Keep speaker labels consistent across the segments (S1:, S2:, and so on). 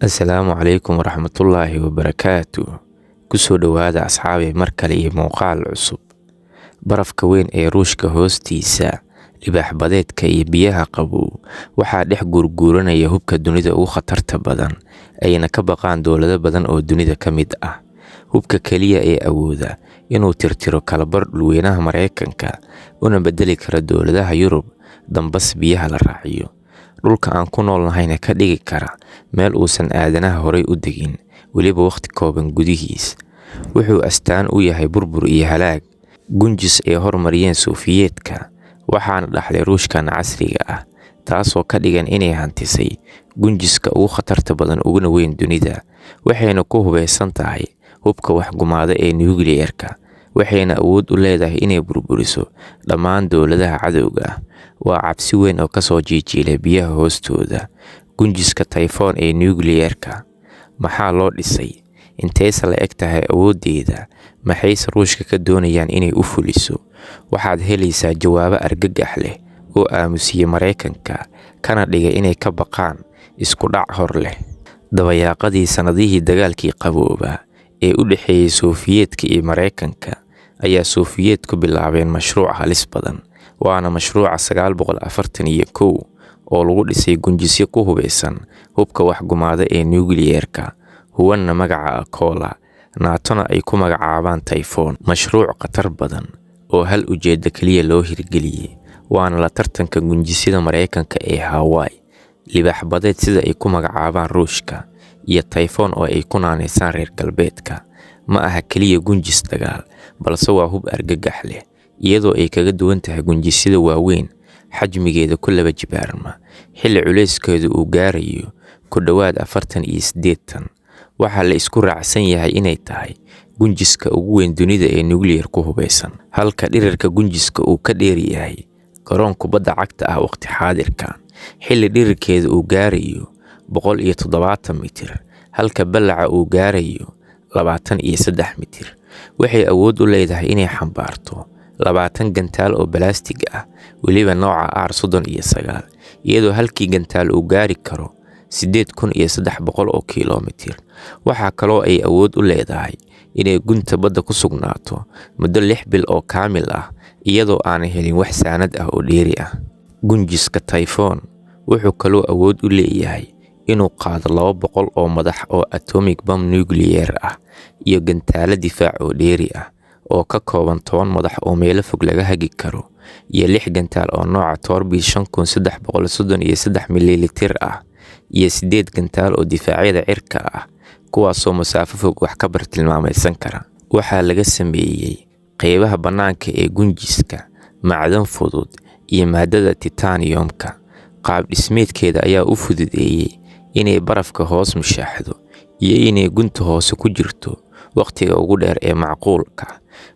S1: Assalaamu calaykum waraxmatullaahi wabarakaatuh. Ku soo dhowaada asxaabi mar kale iyo muuqaal cusub. Barafka weyn ee Ruushka hoostiisa, libaax badeedka iyo biyaha qabow waxaa dhex gurguuranaya hubka dunida ugu khatarta badan, ayna ka baqaan dowlado badan oo dunida ka mid ah. Hubka kaliya ee awooda inuu tirtiro kalabar dhulweynaha Mareykanka una bedeli kara dowladaha Yurub dambas biyaha la raaciyo. Dhulka aan ku noolnahayna ka dhigi kara meel uusan aadanaha horay u degin, weliba waqti kooban gudihiis. Wuxuu astaan u yahay burbur iyo halaag, gunjis ay hormariyeen Sofiyeetka, waxaana dhaxlay Ruushkan casriga ah, taasoo ka dhigan inay hantisay gunjiska ugu khatarta badan uguna weyn dunida. Waxayna ku hubeysan tahay hubka waxgumaada ee nuclear-ka, waxayna awood u leedahay inay burburiso dhammaan dowladaha cadowga ah. Waa cabsi weyn oo ka soo jiijiilay biyaha hoostooda. Gunjiska Typhoon ee nuclear-ka maxaa loo dhisay? Intaysa la eg tahay awooddeeda? Maxayse Ruushka ka doonayaan inay u fuliso? Waxaad helaysaa jawaabo argagax leh oo aamusiyay Mareykanka, kana dhigay inay ka baqaan isku dhac hor leh. Dabayaaqadii sanadihii dagaalkii qabooba ee u dhexeeyay Sofiyeetka iyo Mareykanka ayaa Sofiyeetku bilaabeen mashruuc halis badan, waana mashruuca 941 oo lagu dhisay gunjisyo ku hubeysan hubka waxgumaada ee nuclear-ka, huwanna magaca Akola, naatona ay ku magacaabaan Typhoon. Mashruuc khatar badan oo hal ujeeddo kaliya loo hirgeliyay, waana la tartanka gunjisyada Mareykanka ee Hawaii, libaax badeed sida ay ku magacaabaan Ruushka, iyo Typhoon oo ay ku naanaysaan reer galbeedka. Ma aha kaliya gunjis dagaal, balse waa hub argagax leh, iyadoo ay kaga duwan tahay gunjisyada waaweyn. Xajmigeeda ku laba jibaarma, xilli culeyskeedu uu gaarayo ku dhowaad 48 waxaa la isku raacsan yahay inay tahay gunjiska ugu weyn dunida ee nuclear ku hubeysan, halka dhirirka gunjiska uu ka dheer yahay garoon kubadda cagta ah waqti xaadirkan, xilli dhirirkeeda uu gaarayo 170 mitir, halka ballaca uu gaarayo 23 mitir. Waxay awood u leedahay inay xambaarto 20 gantaal oo balaastig ah, weliba nooca R39, iyadoo halkii gantaal uu gaari karo 8300 oo kiiloomitir. Waxaa kaloo ay awood u leedahay inay gunta badda ku sugnaato muddo 6 bil oo kaamil ah, iyadoo aan helin wax saanad ah oo dheeri ah. Gunjiska Typhoon wuxuu kaloo awood u leeyahay inuu qaado 200 oo madax oo atomic bomb nuclear ah, iyo gantaalo difaac oo dheeri ah oo ka kooban 10 madax oo meelo fog laga hagi karo, iyo 6 gantaal oo nooca Torbid 5333 mililitir ah, iyo 8 gantaal oo difaacyada cirka ah, kuwaasoo masaafo fog wax ka bartilmaamaysan kara. Waxaa laga sameeyay qaybaha bannaanka ee gunjiska macdan fudud iyo maadada titanium-ka. Qaab dhismeedkeeda ayaa u fududeeyay inay barafka hoos mushaaxdo iyo inay gunta hoose ku jirto waqtiga ugu dheer ee macquulka.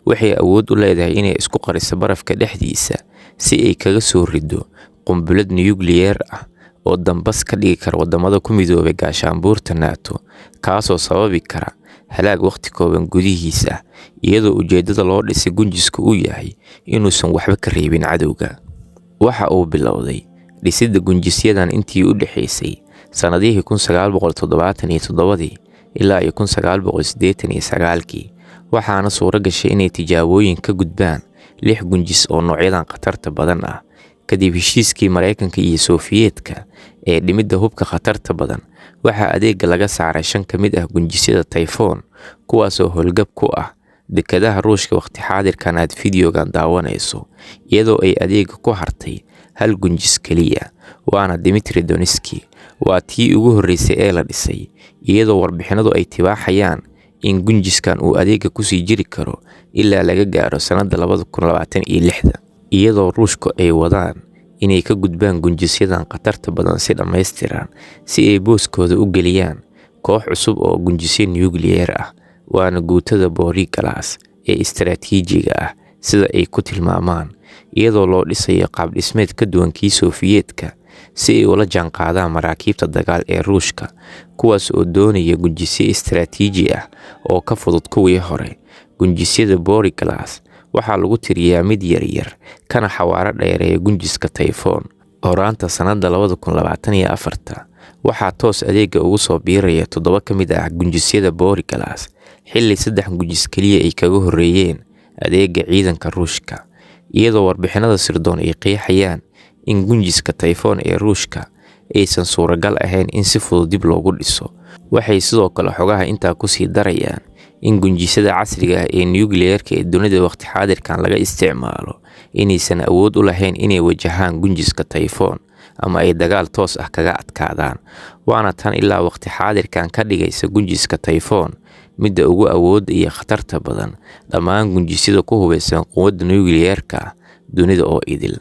S1: Waxay awood u leedahay inay isku qariso barafka dhexdiisa si ay kaga soo rido qunbulad nuclear ah oo dambas ka dhigi kara wadamada ku midoobay gaashaanbuurta NATO, kaasoo sababi kara halaag waqti kooban gudihiisa, iyadoo ujeedada loo dhisay gunjiska uu yahay inuusan waxba ka reebin cadowga. Waxa uu bilowday dhisidda gunjisyadan intii u dhexeysay sanadihii 1977 ilaa 1989, waxaana suuro gashay inay tijaabooyin ka gudbaan 6 gunjis oo noocyadan khatarta badan ah. Kadib heshiiskii Mareykanka iyo Sofiyeetka ee dhimidda hubka khatarta badan, waxaa adeega laga saaray 5 ka mid ah gunjisyada Typhoon, kuwaasoo howlgab ku ah dekedaha Ruushka waqti xaadirkan aad fideogan daawanayso, iyadoo ay adeega ku hartay hal gunjis kaliya, waana Dmitry Doniski. Waa tii ugu horreysay ee la dhisay, iyadoo warbixinadu ay tibaaxayaan in gunjiskan uu adeega kusii jiri karo ilaa laga gaaro sanadda 2026, iyadoo Ruushku ay wadaan inay ka gudbaan gunjisyadan khatarta badan si dhammaystiran, si ay booskooda u geliyaan koox cusub oo gunjisyo nuclear ah. Waana guutada Boris ee istaraatiijiga ah sida ay ku tilmaamaan, iyadoo loo dhisayo qaab dhismeed ka duwan kii Sofiyeetka si ay ula jaanqaadaan maraakiibta dagaal ee Ruushka, kuwaas oo doonaya gunjisyo istaraatiiji ah oo ka fudud kuwii hore. Gunjisyada Boris waxaa lagu tiriyaa mid yaryar kana xawaaro dheereeya gunjiska Typhoon. Horaanta sanadda 2024 waxaa toos adeega ugu soo biiraya 7 ka mid ah gunjisyada Boriglas, xilli 3 gunjis kaliya ay kaga horeeyeen adeega ciidanka Ruushka, iyadoo warbixinada sirdoon ay qeexayaan in gunjiska Typhoon ee Ruushka aysan suuragal ahayn in si fudud dib loogu dhiso. Waxay sidoo kale xogaha intaa ku sii darayaan in gunjisyada casriga ah ee nuclear-ka ee dunida waqti xaadirkan laga isticmaalo inaysan awood u lahayn inay wajahaan gunjiska Typhoon ama ay dagaal toos ah kaga adkaadaan. Waana tan ilaa waqti xaadirkan ka dhigaysa gunjiska Typhoon midda ugu awoodda iyo khatarta badan dhammaan gunjisyada ku hubeysan quwadda nuclear-ka dunida oo idil.